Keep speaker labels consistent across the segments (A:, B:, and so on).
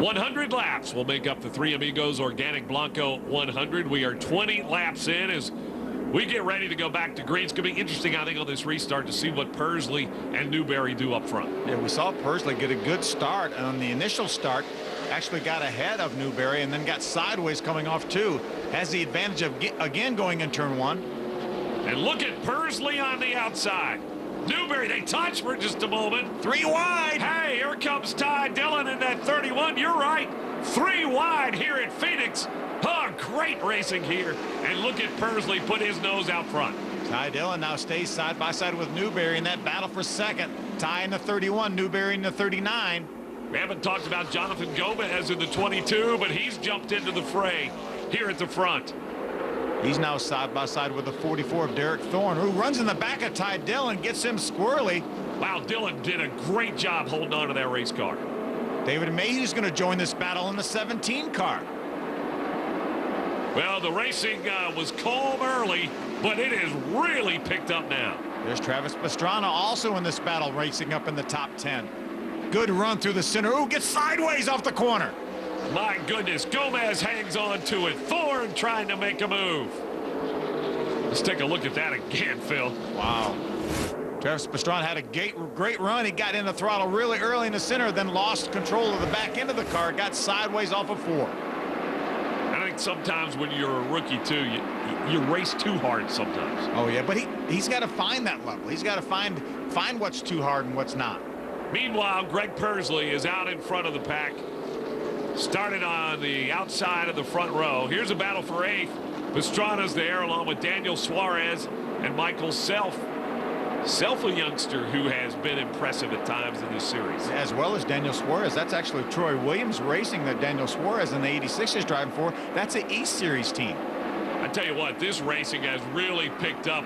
A: 100 laps will make up the Three Amigos Organic Blanco 100. We are 20 laps in as we get ready to go back to green. It's going to be interesting, I think, on this restart to see what Persley and Newberry do up front.
B: Yeah, we saw Persley get a good start, and on the initial start, actually got ahead of Newberry and then got sideways coming off two. Has the advantage of, again, going in turn one.
A: And look at Persley on the outside. Newberry, they touch for just a moment.
B: 3 wide.
A: Hey, here comes Ty Dillon in that 31. You're right. 3 wide here at Phoenix. Oh, great racing here. And look at Persley put his nose out front.
B: Ty Dillon now stays side by side with Newberry in that battle for second. Ty in the 31, Newberry in the 39.
A: We haven't talked about Jonathan Gomez in the 22, but he's jumped into the fray here at the front.
B: He's now side by side with the 44 of Derek Thorne, who runs in the back of Ty Dillon, gets him squirrely.
A: Wow, Dillon did a great job holding on to that race car.
B: David Mayhew's going to join this battle in the 17 car.
A: Well, the racing was calm early, but it has really picked up now.
B: There's Travis Pastrana also in this battle, racing up in the top 10. Good run through the center. Ooh, gets sideways off the corner.
A: My goodness, Gomez hangs on to it. Thorne trying to make a move. Let's take a look at that again, Phil.
B: Wow. Travis Pastrana had a great run. He got in the throttle really early in the center, then lost control of the back end of the car, got sideways off of 4.
A: I think sometimes when you're a rookie, too, you race too hard sometimes.
B: Oh, yeah, but he's got to find that level. He's got to find what's too hard and what's not.
A: Meanwhile, Greg Persley is out in front of the pack. Started on the outside of the front row. Here's a battle for 8th. Pastrana's there along with Daniel Suarez and Michael Self. Self, a youngster who has been impressive at times in this series.
B: As well as Daniel Suarez. That's actually Troy Williams Racing that Daniel Suarez in the 86 is driving for. That's an East Series team.
A: I tell you what, this racing has really picked up.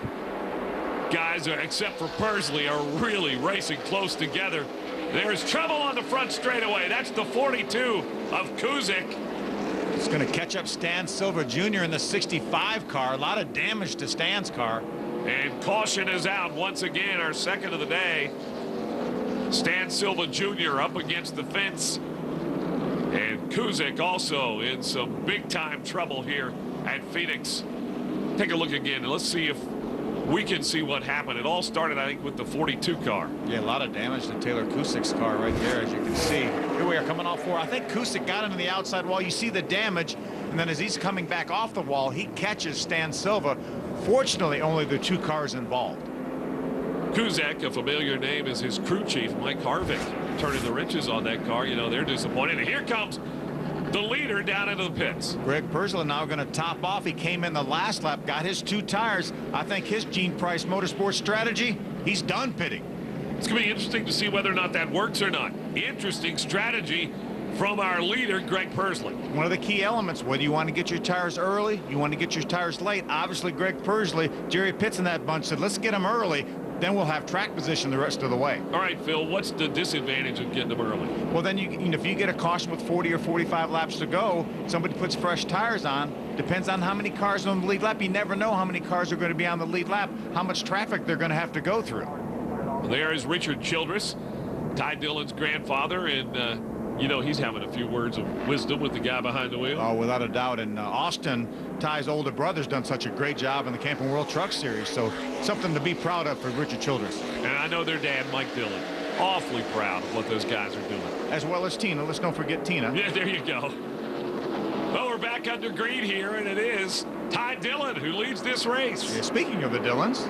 A: Guys, except for Persley, are really racing close together. There's trouble on the front straightaway. That's the 42 of Kuzik.
B: It's going to catch up Stan Silva Jr. in the 65 car. A lot of damage to Stan's car.
A: And caution is out once again, our second of the day. Stan Silva Jr. up against the fence. And Kuzik also in some big-time trouble here at Phoenix. Take a look again, and let's see if we can see what happened. It all started, I think, with the 42 car.
B: Yeah, a lot of damage to Taylor Kusik's car right there, as you can see. Here we are coming off 4. I think Kusik got into the outside wall. You see the damage, and then as he's coming back off the wall, he catches Stan Silva. Fortunately, only the 2 cars involved.
A: Kuzik, a familiar name, is his crew chief, Mike Harvick, turning the wrenches on that car. You know, they're disappointed. And here comes the leader down into the pits.
B: Greg Persley now going to top off. He came in the last lap, got his 2 tires. I think his Gene Price Motorsports strategy, he's done pitting.
A: It's going to be interesting to see whether or not that works or not. Interesting strategy from our leader, Greg Persley.
B: One of the key elements, whether you want to get your tires early, you want to get your tires late. Obviously, Greg Persley, Jerry Pitts in that bunch said, let's get them early. Then we'll have track position the rest of the way.
A: All right, Phil, what's the disadvantage of getting them early?
B: Well, then, if you get a caution with 40 or 45 laps to go, somebody puts fresh tires on, depends on how many cars are on the lead lap. You never know how many cars are going to be on the lead lap, how much traffic they're going to have to go through.
A: Well, there is Richard Childress, Ty Dillon's grandfather, and you know, he's having a few words of wisdom with the guy behind the wheel.
B: Oh, without a doubt. And Austin, Ty's older brother's done such a great job in the Camping World Truck Series. So something to be proud of for Richard Childress.
A: And I know their dad, Mike Dillon, awfully proud of what those guys are doing.
B: As well as Tina. Let's don't forget Tina.
A: Yeah, there you go. Well, we're back under green here, and it is Ty Dillon who leads this race.
B: Yeah, speaking of the Dillons,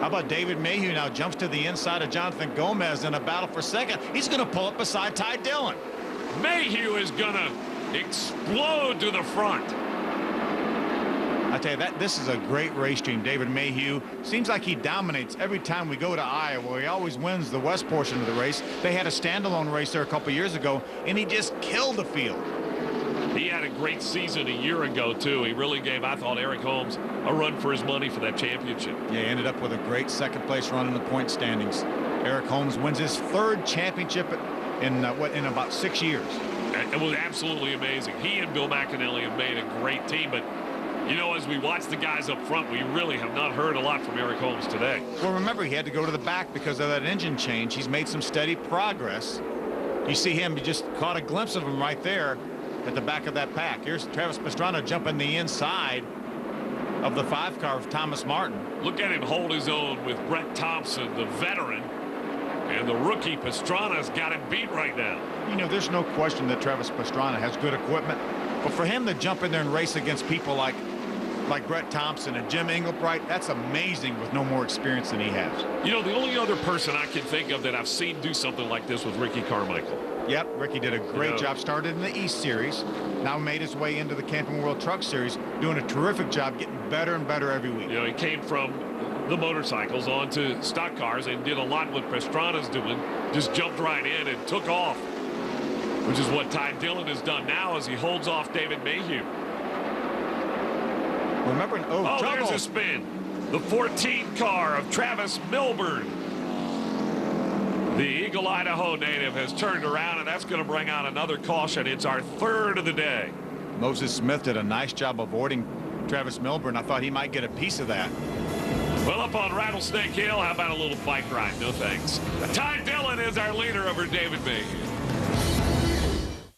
B: how about David Mayhew now jumps to the inside of Jonathan Gomez in a battle for second. He's going to pull up beside Ty Dillon.
A: Mayhew is going to explode to the front.
B: I tell you, this is a great race team. David Mayhew seems like he dominates every time we go to Iowa. He always wins the west portion of the race. They had a standalone race there a couple years ago, and he just killed the field.
A: He had a great season a year ago, too. He really gave, I thought, Eric Holmes a run for his money for that championship.
B: Yeah, he ended up with a great second-place run in the point standings. Eric Holmes wins his 3rd championship in about 6 years.
A: It was absolutely amazing. He and Bill McAnally have made a great team, but you know, as we watch the guys up front, we really have not heard a lot from Eric Holmes today.
B: Well, remember, he had to go to the back because of that engine change. He's made some steady progress. You see him, you just caught a glimpse of him right there at the back of that pack. Here's Travis Pastrana jumping the inside of the 5 car of Thomas Martin.
A: Look at him hold his own with Brett Thompson, the veteran. And the rookie Pastrana's got him beat right now.
B: You know, there's no question that Travis Pastrana has good equipment. But for him to jump in there and race against people like Brett Thompson and Jim Engelbright, that's amazing with no more experience than he has.
A: You know, the only other person I can think of that I've seen do something like this was Ricky Carmichael.
B: Yep, Ricky did a great job. Started in the East Series, now made his way into the Camping World Truck Series, doing a terrific job, getting better and better every week.
A: You know, he came from the motorcycles onto stock cars and did a lot what Pastrana's doing. Just jumped right in and took off, which is what Ty Dillon has done now as he holds off David Mayhew.
B: Remember,
A: there's a spin. The 14 car of Travis Milburn. The Eagle, Idaho native has turned around, and that's going to bring out another caution. It's our 3rd of the day.
B: Moses Smith did a nice job avoiding Travis Milburn. I thought he might get a piece of that.
A: Well, up on Rattlesnake Hill, how about a little bike ride? No thanks. Ty Dillon is our leader over David Mayhew.